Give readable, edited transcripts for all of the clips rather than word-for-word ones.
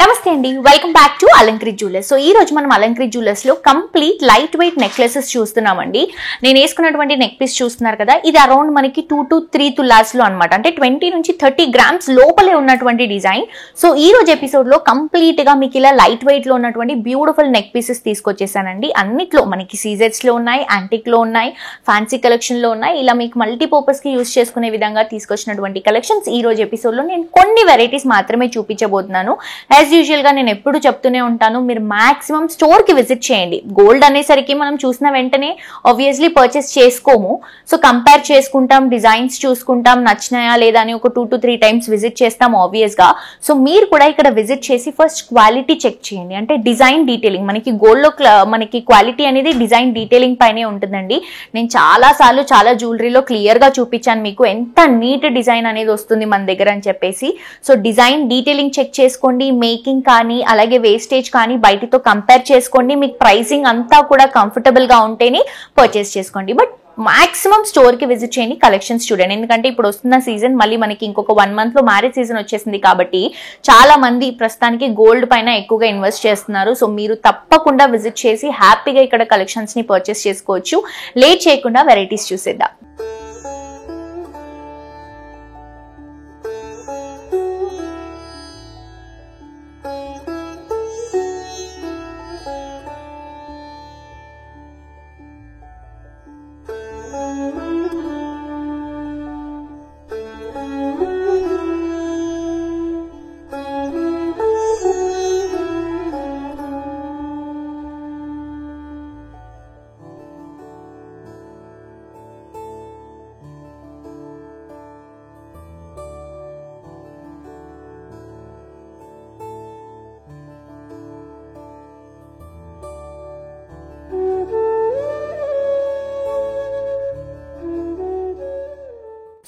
నమస్తే అండి, welcome back to Alankrit jewellers. So ఈ రోజు మనం అలంకృత్ జ్యువెలర్స్ లో కంప్లీట్ లైట్ వెయిట్ నెక్లెసెస్ చూస్తున్నామండి. నేను వేసుకున్నటువంటి నెక్ పీస్ చూస్తున్నారు కదా, ఇది అరౌండ్ మనకి 2 to 3 తులాస్ లో అనమాట. అంటే 20 నుంచి 30 గ్రామ్స్ లోపలే ఉన్నటువంటి డిజైన్. సో ఈ రోజు ఎపిసోడ్ లో కంప్లీట్ గా మీకు ఇలా లైట్ వెయిట్ లో ఉన్నటువంటి బ్యూటిఫుల్ నెక్ పీసెస్ తీసుకొచ్చేసానండి. అన్నిట్లో మనకి సీజెట్స్ లో ఉన్నాయి, యాంటిక్ లో ఉన్నాయి, ఫ్యాన్సీ కలెక్షన్ లో ఉన్నాయి. ఇలా మీకు మల్టీపర్పస్ కి యూజ్ చేసుకునే విధంగా తీసుకొచ్చినటువంటి కలెక్షన్స్ ఈ రోజు ఎపిసోడ్ లో నేను కొన్ని వెరైటీస్ మాత్రమే చూపించబోతున్నాను. యాజ్ యూజువల్ గా నేను ఎప్పుడు చెప్తూనే ఉంటాను, మీరు మాక్సిమం స్టోర్ కి విజిట్ చేయండి. గోల్డ్ అనేసరికి మనం చూసిన వెంటనే ఆబ్వియస్లీ పర్చేస్ చేసుకోము. సో కంపేర్ చేసుకుంటాం, డిజైన్స్ చూసుకుంటాం, నచ్చినాయా లేదా అని ఒక 2 to 3 టైమ్స్ విజిట్ చేస్తాం ఆబ్వియస్ గా. సో మీరు కూడా ఇక్కడ విజిట్ చేసి ఫస్ట్ క్వాలిటీ చెక్ చేయండి. అంటే డిజైన్ డీటెయిలింగ్, మనకి గోల్డ్ లో మనకి క్వాలిటీ అనేది డిజైన్ డీటెయిలింగ్ పైనే ఉంటుందండి. నేను చాలా సార్లు చాలా జ్యువెలరీలో క్లియర్ గా చూపించాను మీకు ఎంత నీట్ డిజైన్ అనేది వస్తుంది మన దగ్గర అని చెప్పేసి. సో డిజైన్ డీటెయిలింగ్ చెక్ చేసుకోండి, మేకింగ్ కానీ అలాగే వేస్టేజ్ కానీ బయటతో కంపేర్ చేసుకోండి. మీకు ప్రైసింగ్ అంతా కూడా కంఫర్టబుల్ గా ఉంటేనే పర్చేస్ చేసుకోండి. బట్ మాక్సిమం స్టోర్ కి విజిట్ చేయండి, కలెక్షన్స్ చూడండి. ఎందుకంటే ఇప్పుడు వస్తున్న సీజన్ మళ్ళీ మనకి ఇంకొక 1 month లో మ్యారేజ్ సీజన్ వచ్చేసింది కాబట్టి చాలా మంది ప్రస్తుతానికి గోల్డ్ పైన ఎక్కువగా ఇన్వెస్ట్ చేస్తున్నారు. సో మీరు తప్పకుండా విజిట్ చేసి హ్యాపీగా ఇక్కడ కలెక్షన్స్ ని పర్చేస్ చేసుకోవచ్చు. లేట్ చేయకుండా వెరైటీస్ చూసేద్దాం.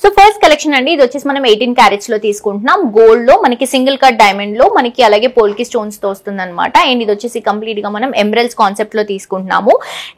సో ఫస్ట్ కలెక్షన్ అండి, ఇది వచ్చేసి మనం 18 క్యారెట్స్ లో తీసుకుంటున్నాం. గోల్డ్ లో మనకి సింగిల్ కట్ డైమండ్ లో మనకి అలాగే పోల్కి స్టోన్స్ తో వస్తుంది అనమాట. అండ్ ఇది వచ్చేసి కంప్లీట్ గా మనం ఎమరల్డ్స్ కాన్సెప్ట్ లో తీసుకుంటున్నాము.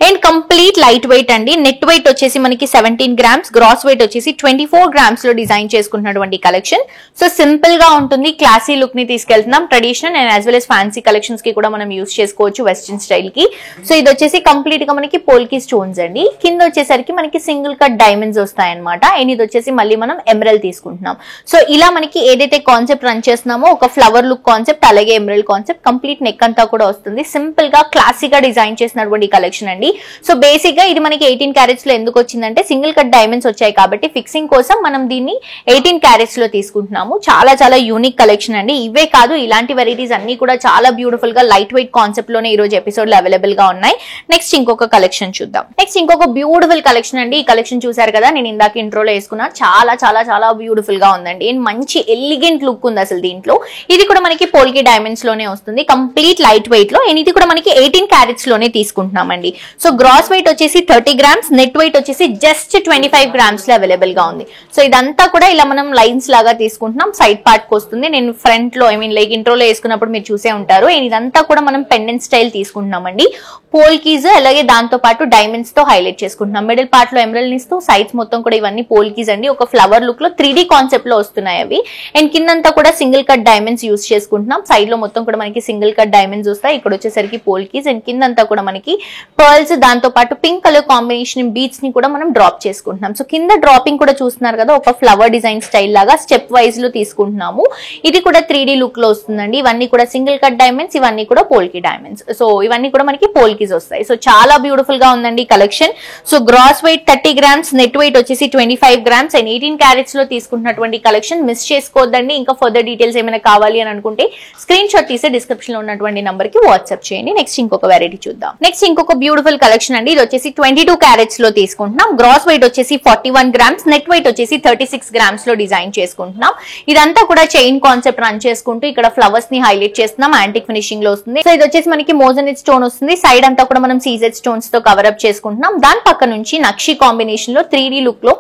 అండ్ కంప్లీట్ లైట్ వెయిట్ అండి. నెట్ వెయిట్ వచ్చేసి మనకి 17 గ్రామ్స్, గ్రాస్ వెయిట్ వచ్చేసి 24 గ్రామ్స్ లో డిజైన్ చేసుకుంటున్నటువంటి కలెక్షన్. సో సింపుల్ గా ఉంటుంది, క్లాసీ లుక్ ని తీసుకెళ్తున్నాం. Traditional and as well as fancy collections కి కూడా మనం యూస్ చేసుకోవచ్చు వెస్టర్న్ స్టైల్ కి. సో ఇది వచ్చేసి కంప్లీట్ గా మనకి పోల్కి స్టోన్స్ అండి. కింద వచ్చేసరికి మనకి సింగిల్ కట్ డైమండ్స్ వస్తాయి అనమాట. అండ్ ఇది వచ్చేసి మళ్ళీ మనం ఎమరల్డ్ తీసుకుంటున్నాం. సో ఇలా మనకి ఏదైతే కాన్సెప్ట్ రన్ చేస్తున్నామో ఒక ఫ్లవర్ లుక్ కాన్సెప్ట్ అలాగే ఎమరల్డ్ కాన్సెప్ట్ కంప్లీట్ నెక్ అంతా కూడా వస్తుంది. సింపుల్ గా క్లాసిక్ గా డిజైన్ చేసినటువంటి కలెక్షన్ అండి. సో బేసిక్ గా ఇది మనకి 18 క్యారెట్స్ లో ఎందుకు వచ్చిందంటే సింగిల్ కట్ డైమండ్స్ వచ్చాయి కాబట్టి ఫిక్సింగ్ కోసం మనం దీన్ని 18 క్యారెట్స్ లో తీసుకుంటున్నాము. చాలా చాలా యూనిక్ కలెక్షన్ అండి. ఇవే కాదు, ఇలాంటి వెరైటీస్ అన్ని కూడా చాలా బ్యూటిఫుల్ గా లైట్ వెయిట్ కాన్సెప్ట్ లోనే ఈ రోజు ఎపిసోడ్ లో అవైలబుల్ గా ఉన్నాయి. నెక్స్ట్ ఇంకొక కలెక్షన్ చూద్దాం. నెక్స్ట్ ఇంకొక బ్యూటిఫుల్ కలెక్షన్ అండి. ఈ కలెక్షన్ చూసారు కదా, నేను ఇందాక ఇంట్రోలో వేసుకున్నా. చాలా చాలా చాలా బ్యూటిఫుల్ గా ఉందండి. మంచి ఎలిగెంట్ లుక్ ఉంది అసలు దీంట్లో. ఇది కూడా మనకి పోల్కి డైమండ్స్ లోనే వస్తుంది, కంప్లీట్ లైట్ వెయిట్ లో. ఇది కూడా మనకి 18 క్యారెట్స్ లోనే తీసుకుంటున్నామండి. సో గ్రాస్ వెయిట్ వచ్చేసి 30 గ్రామ్స్, నెట్ వెయిట్ వచ్చేసి జస్ట్ 25 గ్రామ్స్ లో అవైలబుల్ గా ఉంది. సో ఇదంతా కూడా ఇలా మనం లైన్స్ లాగా తీసుకుంటున్నాం. సైడ్ పార్ట్ కి వస్తుంది. నేను ఫ్రంట్ లో లైక్ ఇంట్రోలో వేసుకున్నప్పుడు మీరు చూసే ఉంటారు. ఇదంతా కూడా మనం పెండెంట్ స్టైల్ తీసుకుంటున్నామండి. పోల్కీస్ అలాగే దాంతో పాటు డైమండ్స్ తో హైలైట్ చేసుకుంటున్నాం. మిడిల్ పార్ట్ లో ఎమరల్డ్ ఇస్తూ సైడ్స్ మొత్తం కూడా ఇవన్నీ పోల్కీస్ అండి. ఒక ఫ్లవర్ లుక్ లో 3D కాన్సెప్ట్ లో వస్తున్నాయి అవి. అండ్ కిందంతా కూడా సింగిల్ కట్ డైమండ్స్ యూస్ చేసుకుంటున్నాం. సైడ్ లో మొత్తం కూడా మనకి సింగిల్ కట్ డైమండ్స్ వస్తాయి. ఇక్కడ వచ్చేసరికి పోల్కీస్ అండ్ కిందంతా కూడా మనకి పర్ల్స్, దాంతో పాటు పింక్ కలర్ కాంబినేషన్ బీడ్స్ ని కూడా మనం డ్రాప్ చేసుకుంటున్నాం. సో కింద డ్రాపింగ్ కూడా చూస్తున్నారు కదా, ఒక ఫ్లవర్ డిజైన్ స్టైల్ లాగా స్టెప్ వైజ్ లో తీసుకుంటున్నాము. ఇది కూడా 3D లుక్ లో వస్తుందండి. ఇవన్నీ కూడా సింగిల్ కట్ డైమండ్స్, ఇవన్నీ కూడా పోల్కి డైమండ్స్. సో ఇవన్నీ కూడా మనకి పోల్కీస్ వస్తాయి. సో చాలా బ్యూటిఫుల్ గా ఉందండి collection. So gross weight 30 grams, net weight వచ్చేసి 25 గ్రామ్స్ అండ్ 18 క్యారెట్స్ లో తీసుకుంటున్నటువంటి కలెక్షన్. మిస్ చేసుకోవద్దండి. ఇంకా ఫర్దర్ డీటెయిల్స్ ఏమైనా కావాలి అని అనుకుంటే స్క్రీన్ షాట్ తీసి డిస్క్రిప్షన్ లో ఉన్నటువంటి నంబర్ కి వాట్సాప్ చేయండి. నెక్స్ట్ ఇంకొక వెరైటీ చూద్దాం. నెక్స్ట్ ఇంకొక బ్యూటిఫుల్ కలెక్షన్ అండి. ఇది వచ్చేసి 22 క్యారెట్స్ లో తీసుకుంటున్నాం. గ్రాస్ వెయిట్ వచ్చేసి 41 గ్రామ్స్, నెట్ వెయిట్ వచ్చేసి 36 గ్రామ్స్ లో డిజైన్ చేసుకుంటున్నాం. ఇదంతా కూడా చైన్ కాన్సెప్ట్ రన్ చేసుకుంటూ ఇక్కడ ఫ్లవర్స్ ని హైలైట్ చేస్తున్నాం. యాంటిక్ ఫినిషింగ్ లో వస్తుంది. సో ఇది వచ్చేసి మనకి మోజనైట్ స్టోన్ వస్తుంది. సైడ్ అంతా కూడా మనం సీజెడ్ స్టోన్స్ తో కవర్ అప్ చేసుకుంటున్నాం. దాని పక్క నుంచి నక్షి కాంబినేషన్ లో 3D లుక్ లో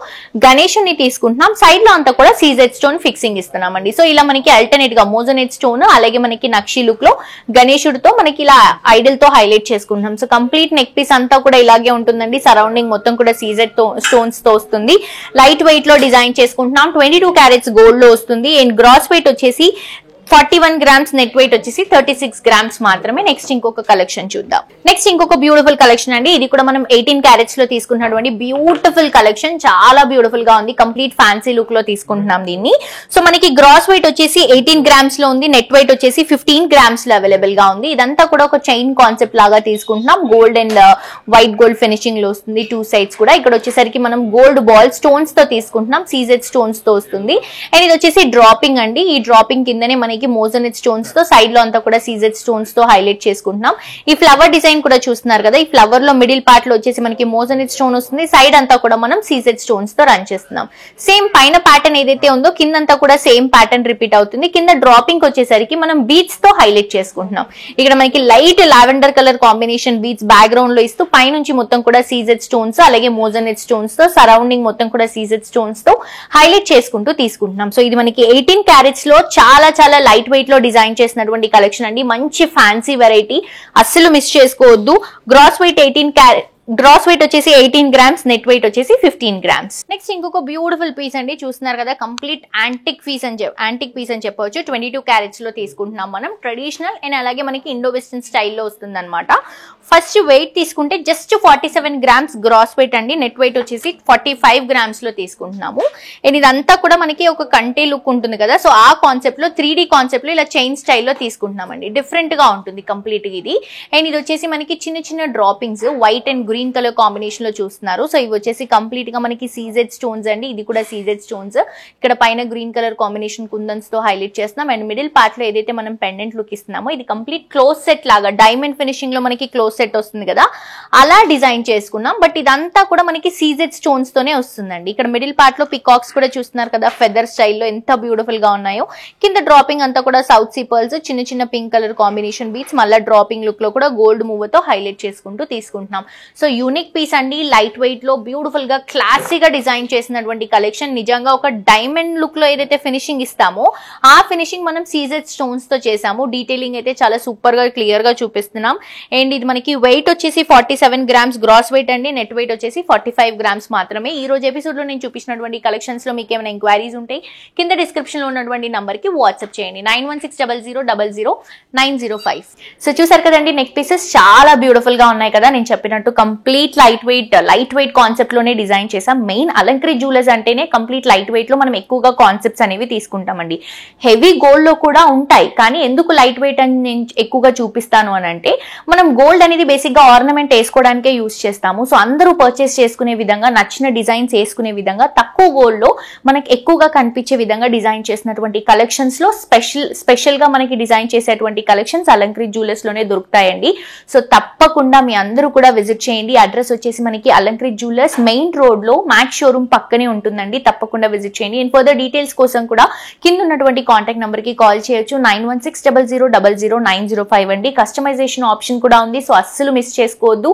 గణేష్ ని తీసుకుంటున్నాం. సైడ్ లో అంతా కూడా సీజెడ్ స్టోన్ ఫిక్సింగ్ ఇస్తున్నామండి. సో ఇలా మనకి అల్టర్నేట్ గా మోజనైట్ స్టోన్ అలాగే మనకి నక్షి లుక్ లో గణేశుడితో మనకి ఇలా ఐడల్ తో హైలైట్ చేసుకుంటున్నాం. సో కంప్లీట్ నెక్ పీస్ అంతా కూడా ఇలాగే ఉంటుందండి. సరౌండింగ్ మొత్తం కూడా సీజెడ్ స్టోన్స్ తో వస్తుంది. లైట్ వెయిట్ లో డిజైన్ చేసుకుంటున్నాం. 22 క్యారెట్స్ గోల్డ్ లో వస్తుంది. అండ్ గ్రాస్ వెయిట్ వచ్చేసి 41 గ్రామ్స్, నెట్ వెయిట్ వచ్చేసి 36 గ్రామ్స్ మాత్రమే. నెక్స్ట్ ఇంకొక కలెక్షన్ చూద్దాం. నెక్స్ట్ ఇంకొక బ్యూటిఫుల్ కలెక్షన్ అండి. ఇది కూడా మనం 18 క్యారెట్స్ లో తీసుకున్నటువంటి బ్యూటిఫుల్ కలెక్షన్. చాలా బ్యూటిఫుల్ గా ఉంది. కంప్లీట్ ఫ్యాన్సీ లుక్ లో తీసుకుంటున్నాం దీన్ని. సో మనకి గ్రాస్ వెయిట్ వచ్చేసి 18 గ్రామ్స్ లో ఉంది. నెట్ వెయిట్ వచ్చేసి 15 గ్రామ్స్ లో అవైలబుల్ గా ఉంది. ఇదంతా కూడా ఒక చైన్ కాన్సెప్ట్ లాగా తీసుకుంటున్నాం. Gold and white gold finishing లో వస్తుంది. 2 సైడ్స్ కూడా. ఇక్కడ వచ్చేసరికి మనం గోల్డ్ బాల్ స్టోన్స్ తో తీసుకుంటున్నాం. సీజెడ్ స్టోన్స్ తో వస్తుంది. అండ్ ఇది వచ్చేసి డ్రాపింగ్ అండి. ఈ డ్రాపింగ్ కిందనే మనకి మోజనెట్ స్టోన్స్ తో, సైడ్ లో అంతా కూడా సీజెడ్ స్టోన్స్ తో హైలైట్ చేసుకుంటున్నాం. ఈ ఫ్లవర్ డిజైన్ కూడా చూస్తున్నారు కదా. ఈ ఫ్లవర్ లో మిడిల్ పార్ట్ లో వచ్చేసి మనకి మోజనెట్ స్టోన్ వస్తుంది. సైడ్ అంతా కూడా మనం సీజెడ్ స్టోన్స్ తో రన్ చేస్తున్నాం. సేమ్ పైన ప్యాటర్న్ ఏదైతే ఉందో కిందంతా కూడా సేమ్ ప్యాటర్న్ రిపీట్ అవుతుంది. కింద డ్రాపింగ్ వచ్చేసరికి మనం బీడ్స్ తో హైలైట్ చేసుకుంటున్నాం. ఇక్కడ మనకి light lavender colour combination beads background లో ఇస్తూ పైనుంచి మొత్తం కూడా సీజెడ్ స్టోన్స్, అలాగే మోజనెట్ స్టోన్స్ తో సరౌండింగ్ మొత్తం కూడా సీజెడ్ స్టోన్స్ తో హైలైట్ చేసుకుంటూ తీసుకుంటున్నాం. సో ఇది మనకి 18 క్యారెట్స్ లో చాలా చాలా లైట్ వెయిట్ లో డిజైన్ చేసినటువంటి కలెక్షన్ అండి. మంచి ఫ్యాన్సీ వెరైటీ, అస్సలు మిస్ చేసుకోవద్దు. Gross weight 18 carat, gross weight వచ్చేసి 18 గ్రామ్స్, నెట్ వెయిట్ వచ్చేసి 15 గ్రామ్స్. నెక్స్ట్ ఇంకొక బ్యూటిఫుల్ పీస్ అండి. చూస్తున్నారు కదా, కంప్లీట్ యాంటిక్ పీస్ అని చెప్పవచ్చు. 22 క్యారెట్స్ లో తీసుకుంటున్నాం మనం. ట్రెడిషనల్ అండ్ అలాగే మనకి ఇండో వెస్టర్న్ స్టైల్లో వస్తుంది అనమాట. ఫస్ట్ వెయిట్ తీసుకుంటే జస్ట్ 47 గ్రామ్స్ గ్రాస్ వెయిట్ అండి. నెట్ వెయిట్ వచ్చేసి 45 గ్రామ్స్ లో తీసుకుంటున్నాము. అండ్ ఇదంతా కూడా మనకి ఒక కంటే లుక్ ఉంటుంది కదా. సో ఆ కాన్సెప్ట్ లో 3D కాన్సెప్ట్ లో ఇలా చైన్ స్టైల్లో తీసుకుంటున్నామండి. డిఫరెంట్ గా ఉంటుంది కంప్లీట్ గా ఇది. అండ్ ఇది వచ్చేసి మనకి చిన్న చిన్న droppings white and green colour combination లో చూస్తున్నారు. సో ఇవి వచ్చేసి కంప్లీట్ గా మనకి సీజెడ్ స్టోన్స్ అండి. ఇది కూడా సీజెడ్ స్టోన్స్. ఇక్కడ పైన గ్రీన్ కలర్ కాంబినేషన్ కుందన్స్ తో హైలైట్ చేస్తున్నాం. అండ్ మిడిల్ పార్ట్ లో ఏదైతే మనం పెండెంట్ లుక్ ఇస్తున్నామో ఇది కంప్లీట్ క్లోజ్ సెట్ లాగా డైమండ్ ఫినిషింగ్ లో మనకి క్లోజ్ సెట్ వస్తుంది కదా, అలా డిజైన్ చేసుకున్నాం. బట్ ఇదంతా కూడా మనకి సీజెడ్ స్టోన్స్ తోనే వస్తుందండి. ఇక్కడ మిడిల్ పార్ట్ లో పికాక్స్ కూడా చూస్తున్నారు కదా, ఫెదర్ స్టైల్లో ఎంత బ్యూటిఫుల్ గా ఉన్నాయో. కింద డ్రాపింగ్ అంతా కూడా సౌత్ సీ పర్ల్స్, చిన్న చిన్న పింక్ కలర్ కాంబినేషన్ బీట్స్, మళ్ళీ డ్రాపింగ్ లుక్ లో కూడా గోల్డ్ మూవ్ తో హైలైట్ చేసుకుంటూ తీసుకుంటున్నాం. సో యూనిక్ పీస్ అండి. లైట్ వెయిట్ లో బ్యూటిఫుల్ గా క్లాసీగా డిజైన్ చేసినటువంటి కలెక్షన్. నిజంగా ఒక డైమండ్ లుక్ లో ఏదైతే ఫినిషింగ్ ఇస్తామో ఆ ఫినిషింగ్ మనం సీజెడ్ స్టోన్స్ తో చేసాము. డీటెయిలింగ్ అయితే చాలా సూపర్ గా క్లియర్ గా చూపిస్తున్నాం. అండ్ ఇది మనకి వెయిట్ వచ్చేసి 47 గ్రామ్స్ గ్రాస్ వెయిట్ అండి. నెట్ వెయిట్ వచ్చేసి 45 గ్రామ్స్ మాత్రమే. ఈ రోజు ఎపిసోడ్ లో నేను చూపించినటువంటి కలెక్షన్స్ లో మీకు ఏమైనా ఎంక్వైరీస్ ఉంటాయి కింద డిస్క్రిప్షన్ లో ఉన్నటువంటి నంబర్ కి వాట్సాప్ చేయండి. 9160000905. సో చూసారు కదండి, నెక్ పీసెస్ చాలా బ్యూటిఫుల్ గా ఉన్నాయి కదా. నేను చెప్పినట్టు కంప్లీట్ లైట్ వెయిట్ కాన్సెప్ట్ లోనే డిజైన్ చేసాం. మెయిన్ అలంకరి జ్యువెలర్స్ అంటేనే కంప్లీట్ లైట్ వెయిట్ లో మనం ఎక్కువగా కాన్సెప్ట్స్ అనేవి తీసుకుంటామండి. హెవీ గోల్డ్ లో కూడా ఉంటాయి, కానీ ఎందుకు లైట్ వెయిట్ అని నేను ఎక్కువగా చూపిస్తాను అని అంటే, మనం గోల్డ్ అనేది బేసిక్ గా ఆర్నమెంట్ వేసుకోవడానికే యూజ్ చేస్తాము. సో అందరూ పర్చేస్ చేసుకునే విధంగా, నచ్చిన డిజైన్స్ వేసుకునే విధంగా, తక్కువ గోల్డ్ లో మనకి ఎక్కువగా కనిపించే విధంగా డిజైన్ చేసినటువంటి కలెక్షన్స్ లో స్పెషల్ గా మనకి డిజైన్ చేసేటువంటి కలెక్షన్స్ అలంకరి జ్యువెలర్స్ లోనే దొరుకుతాయండి. సో తప్పకుండా మీ అందరూ కూడా విజిట్ చేయండి. అడ్రస్ వచ్చేసి మనకి అలంకరి జ్యువెలర్స్ మెయిన్ రోడ్ లో మ్యాక్స్ షోరూమ్ పక్కనే ఉంటుందండి. తప్పకుండా విజిట్ చేయండి. అండ్ ఫర్దర్ డీటెయిల్స్ కోసం కూడా కింద ఉన్నటువంటి కాంటాక్ట్ నెంబర్ కి కాల్ చేయొచ్చు. 9160000905 అండి. కస్టమైజేషన్ ఆప్షన్ కూడా ఉంది. సో అస్సలు మిస్ చేసుకోవద్దు.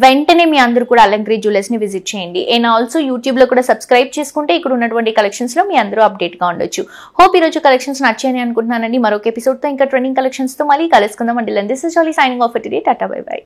వెంటనే మీ అందరూ కూడా అలంకరి జ్యువెలర్స్ ని విజిట్ చేయండి. అండ్ ఆల్సో యూట్యూబ్ లో కూడా సబ్స్క్రైబ్ చేసుకుంటే ఇక్కడ ఉన్నటువంటి కలెక్షన్స్ లో మీ అందరూ అప్డేట్ గా ఉండొచ్చు. హోప్ ఈ రోజు కలెక్షన్స్ నచ్చాయని అనుకుంటున్నానండి. మరొక ఎపిసోడ్ తో ఇంకా ట్రెండింగ్ కలెక్షన్స్ తో మళ్ళీ కలుసుకుందాం. అండి this is jolly signing off today. Tata bye by.